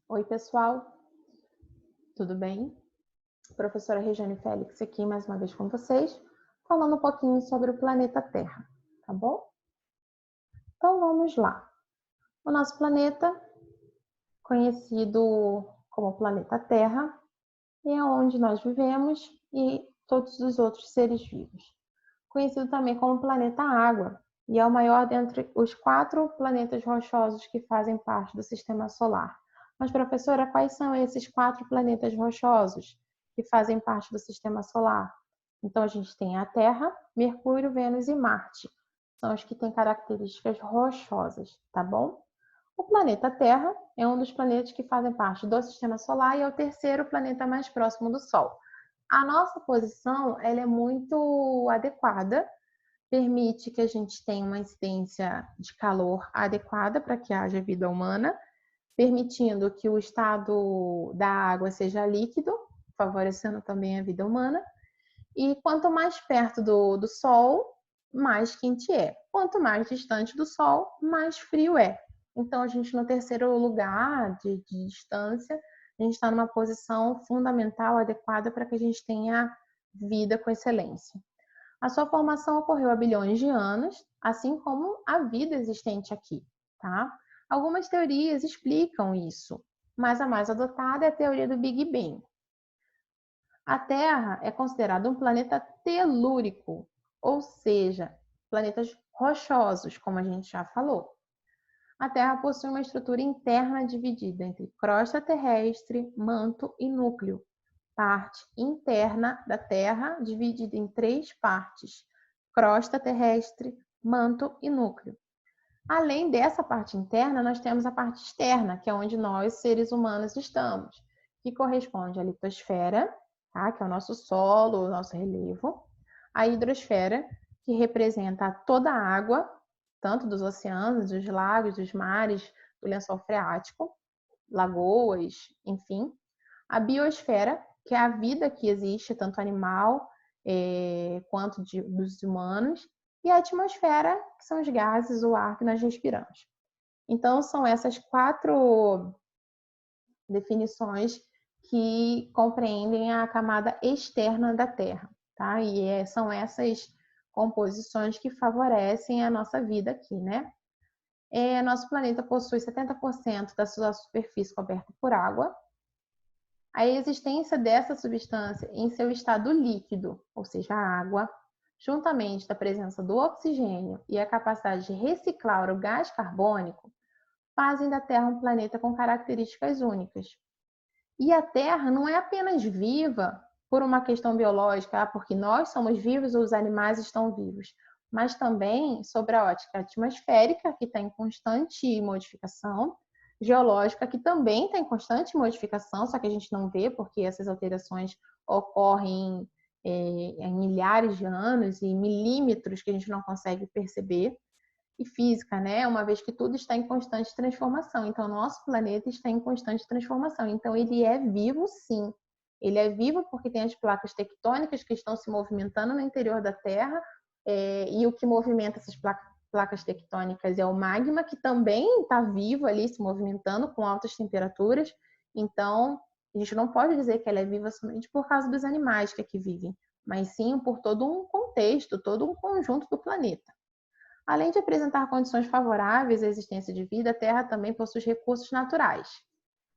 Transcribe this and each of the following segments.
Oi, pessoal, tudo bem? Professora Regiane Félix aqui mais uma vez com vocês, falando um pouquinho sobre o planeta Terra, tá bom? Então vamos lá. O nosso planeta, conhecido como planeta Terra, é onde nós vivemos e todos os outros seres vivos. Conhecido também como planeta Água, e é o maior dentre os 4 planetas rochosos que fazem parte do Sistema Solar. Mas, professora, quais são esses 4 planetas rochosos que fazem parte do Sistema Solar? Então, a gente tem a Terra, Mercúrio, Vênus e Marte. São os que têm características rochosas, tá bom? O planeta Terra é um dos planetas que fazem parte do Sistema Solar e é o terceiro planeta mais próximo do Sol. A nossa posição ela é muito adequada, permite que a gente tenha uma incidência de calor adequada para que haja vida humana, permitindo que o estado da água seja líquido, favorecendo também a vida humana. E quanto mais perto do Sol, mais quente é. Quanto mais distante do Sol, mais frio é. Então, a gente no terceiro lugar de distância, a gente está numa posição fundamental, adequada para que a gente tenha vida com excelência. A sua formação ocorreu há bilhões de anos, assim como a vida existente aqui, tá? Algumas teorias explicam isso, mas a mais adotada é a teoria do Big Bang. A Terra é considerada um planeta telúrico, ou seja, planetas rochosos, como a gente já falou. A Terra possui uma estrutura interna dividida entre crosta terrestre, manto e núcleo. Parte interna da Terra dividida em 3 partes: crosta terrestre, manto e núcleo. Além dessa parte interna, nós temos a parte externa, que é onde nós, seres humanos, estamos, que corresponde à litosfera, tá? Que é o nosso solo, o nosso relevo, a hidrosfera, que representa toda a água, tanto dos oceanos, dos lagos, dos mares, do lençol freático, lagoas, enfim. A biosfera, que é a vida que existe, tanto animal quanto dos humanos, e a atmosfera, que são os gases, o ar que nós respiramos. Então, são essas 4 definições que compreendem a camada externa da Terra, tá? E são essas composições que favorecem a nossa vida aqui, né? Nosso planeta possui 70% da sua superfície coberta por água. A existência dessa substância em seu estado líquido, ou seja, a água, juntamente da presença do oxigênio e a capacidade de reciclar o gás carbônico, fazem da Terra um planeta com características únicas. E a Terra não é apenas viva por uma questão biológica, porque nós somos vivos ou os animais estão vivos, mas também sobre a ótica atmosférica, que está em constante modificação, geológica, que também está em constante modificação, só que a gente não vê, porque essas alterações ocorrem em milhares de anos e milímetros que a gente não consegue perceber, e física, né? Uma vez que tudo está em constante transformação. Então, nosso planeta está em constante transformação. Então, ele é vivo, sim. Ele é vivo porque tem as placas tectônicas que estão se movimentando no interior da Terra, e o que movimenta essas placas tectônicas é o magma, que também está vivo ali, se movimentando com altas temperaturas. Então, a gente não pode dizer que ela é viva somente por causa dos animais que aqui vivem, mas sim por todo um contexto, todo um conjunto do planeta. Além de apresentar condições favoráveis à existência de vida, a Terra também possui recursos naturais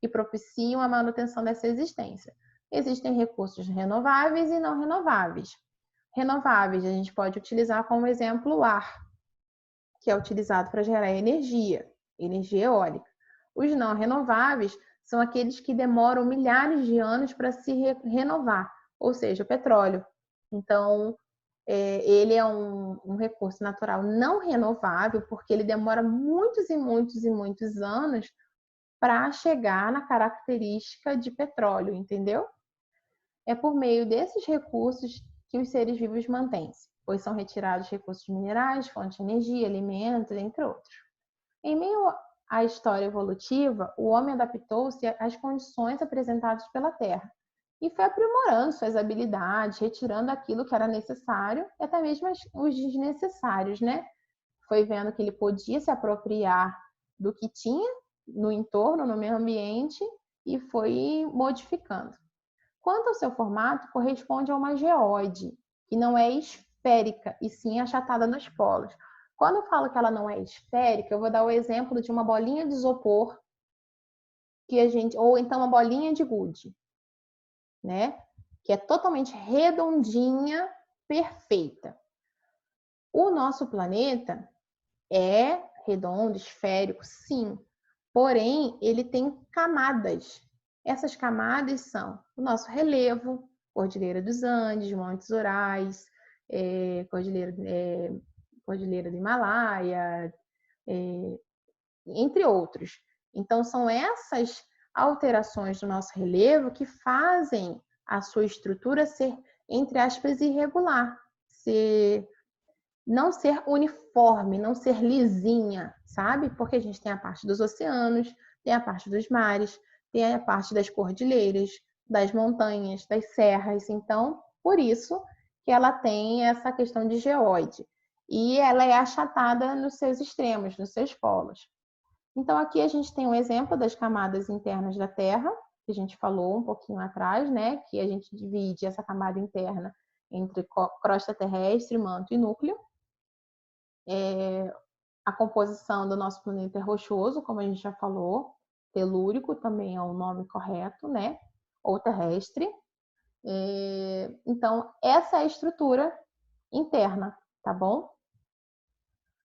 que propiciam a manutenção dessa existência. Existem recursos renováveis e não renováveis. Renováveis, a gente pode utilizar como exemplo o ar, que é utilizado para gerar energia eólica. Os não renováveis são aqueles que demoram milhares de anos para se renovar, ou seja, o petróleo. Então, ele é um recurso natural não renovável, porque ele demora muitos e muitos e muitos anos para chegar na característica de petróleo, entendeu? É por meio desses recursos que os seres vivos mantêm-se, pois são retirados recursos minerais, fontes de energia, alimentos, entre outros. Em meio à história evolutiva, o homem adaptou-se às condições apresentadas pela Terra e foi aprimorando suas habilidades, retirando aquilo que era necessário e até mesmo os desnecessários, né? Foi vendo que ele podia se apropriar do que tinha no entorno, no meio ambiente, e foi modificando. Quanto ao seu formato, corresponde a uma geóide, que não é esférica, e sim achatada nos polos. Quando eu falo que ela não é esférica, eu vou dar o exemplo de uma bolinha de isopor, ou então uma bolinha de gude, né? Que é totalmente redondinha, perfeita. O nosso planeta é redondo, esférico, sim. Porém, ele tem camadas. Essas camadas são o nosso relevo, Cordilheira dos Andes, Montes Urais, Cordilheira do Himalaia, entre outros. Então, são essas alterações do nosso relevo que fazem a sua estrutura ser, entre aspas, irregular, não ser uniforme, não ser lisinha, sabe? Porque a gente tem a parte dos oceanos, tem a parte dos mares, tem a parte das cordilheiras, das montanhas, das serras. Então, por isso que ela tem essa questão de geóide. E ela é achatada nos seus extremos, nos seus polos. Então, aqui a gente tem um exemplo das camadas internas da Terra, que a gente falou um pouquinho atrás, né? Que a gente divide essa camada interna entre crosta terrestre, manto e núcleo. A composição do nosso planeta é rochoso, como a gente já falou, telúrico também é o nome correto, né? Ou terrestre. Então, essa é a estrutura interna, tá bom?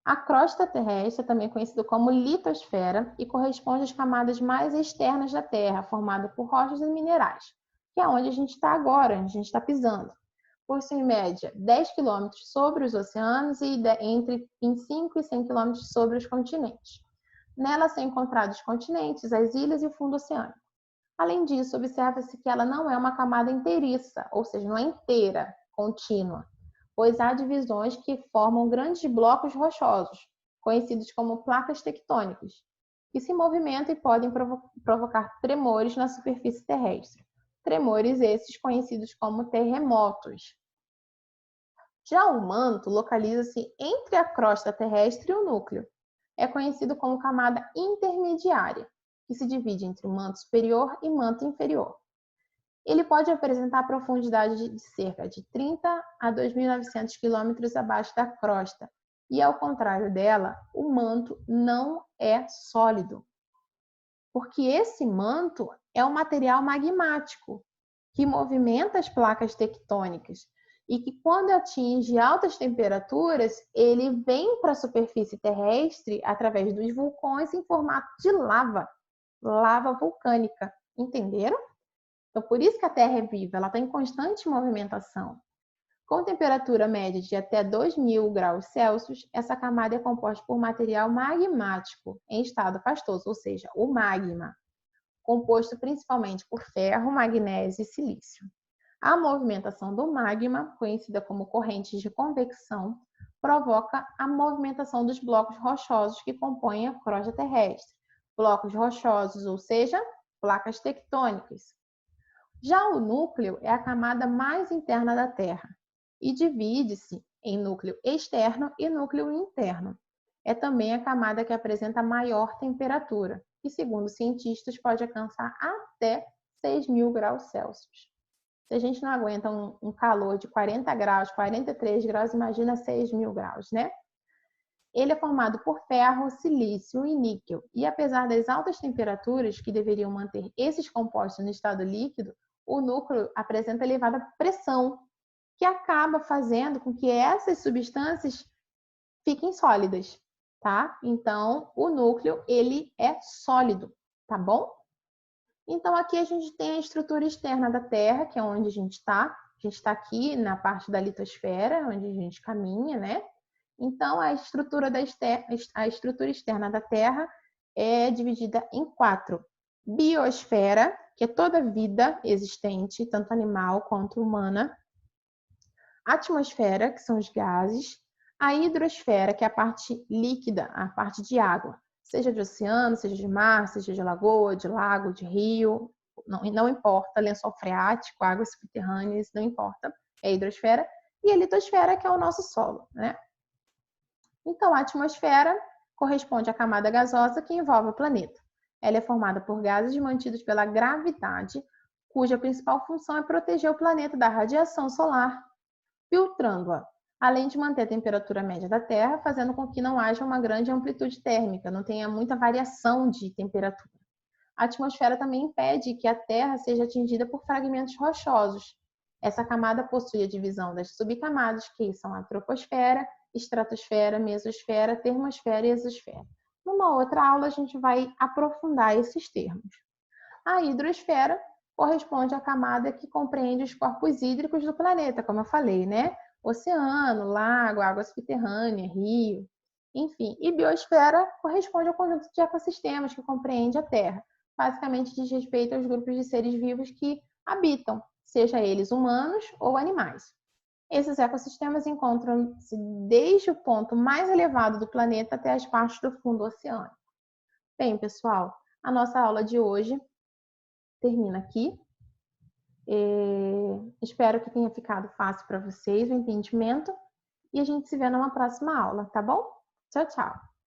A crosta terrestre é também conhecida como litosfera e corresponde às camadas mais externas da Terra, formada por rochas e minerais, que é onde a gente está agora, onde a gente está pisando. Possui em média 10 km sobre os oceanos e entre 25 e 100 km sobre os continentes. Nela são encontrados os continentes, as ilhas e o fundo oceânico. Além disso, observa-se que ela não é uma camada inteiriça, ou seja, não é inteira, contínua, pois há divisões que formam grandes blocos rochosos, conhecidos como placas tectônicas, que se movimentam e podem provocar tremores na superfície terrestre. Tremores esses conhecidos como terremotos. Já o manto localiza-se entre a crosta terrestre e o núcleo. É conhecido como camada intermediária, que se divide entre o manto superior e manto inferior. Ele pode apresentar profundidade de cerca de 30 a 2.900 km abaixo da crosta, e ao contrário dela, o manto não é sólido, porque esse manto é um material magmático que movimenta as placas tectônicas e que, quando atinge altas temperaturas, ele vem para a superfície terrestre através dos vulcões em formato de lava, lava vulcânica. Entenderam? Então, por isso que a Terra é viva, ela está em constante movimentação. Com temperatura média de até 2.000 graus Celsius, essa camada é composta por material magmático em estado pastoso, ou seja, o magma, composto principalmente por ferro, magnésio e silício. A movimentação do magma, conhecida como correntes de convecção, provoca a movimentação dos blocos rochosos que compõem a crosta terrestre. Blocos rochosos, ou seja, placas tectônicas. Já o núcleo é a camada mais interna da Terra e divide-se em núcleo externo e núcleo interno. É também a camada que apresenta maior temperatura e, segundo cientistas, pode alcançar até 6.000 graus Celsius. Se a gente não aguenta um calor de 40 graus, 43 graus, imagina 6.000 graus, né? Ele é formado por ferro, silício e níquel. E apesar das altas temperaturas que deveriam manter esses compostos no estado líquido, o núcleo apresenta elevada pressão, que acaba fazendo com que essas substâncias fiquem sólidas, tá? Então, o núcleo, ele é sólido, tá bom? Então, aqui a gente tem a estrutura externa da Terra, que é onde a gente está. A gente está aqui na parte da litosfera, onde a gente caminha, né? Então, a estrutura externa da Terra é dividida em 4. Biosfera, que é toda vida existente, tanto animal quanto humana. Atmosfera, que são os gases. A hidrosfera, que é a parte líquida, a parte de água. Seja de oceano, seja de mar, seja de lagoa, de lago, de rio. Não importa, lençol freático, águas subterrâneas, não importa. É a hidrosfera. E a litosfera, que é o nosso solo, né? Então, a atmosfera corresponde à camada gasosa que envolve o planeta. Ela é formada por gases mantidos pela gravidade, cuja principal função é proteger o planeta da radiação solar, filtrando-a, além de manter a temperatura média da Terra, fazendo com que não haja uma grande amplitude térmica, não tenha muita variação de temperatura. A atmosfera também impede que a Terra seja atingida por fragmentos rochosos. Essa camada possui a divisão das subcamadas, que são a troposfera, estratosfera, mesosfera, termosfera e exosfera. Numa outra aula, a gente vai aprofundar esses termos. A hidrosfera corresponde à camada que compreende os corpos hídricos do planeta, como eu falei, né? Oceano, lago, água subterrânea, rio, enfim. E biosfera corresponde ao conjunto de ecossistemas que compreende a Terra. Basicamente diz respeito aos grupos de seres vivos que habitam, seja eles humanos ou animais. Esses ecossistemas encontram-se desde o ponto mais elevado do planeta até as partes do fundo oceânico. Bem, pessoal, a nossa aula de hoje termina aqui. Espero que tenha ficado fácil para vocês o entendimento e a gente se vê numa próxima aula, tá bom? Tchau, tchau!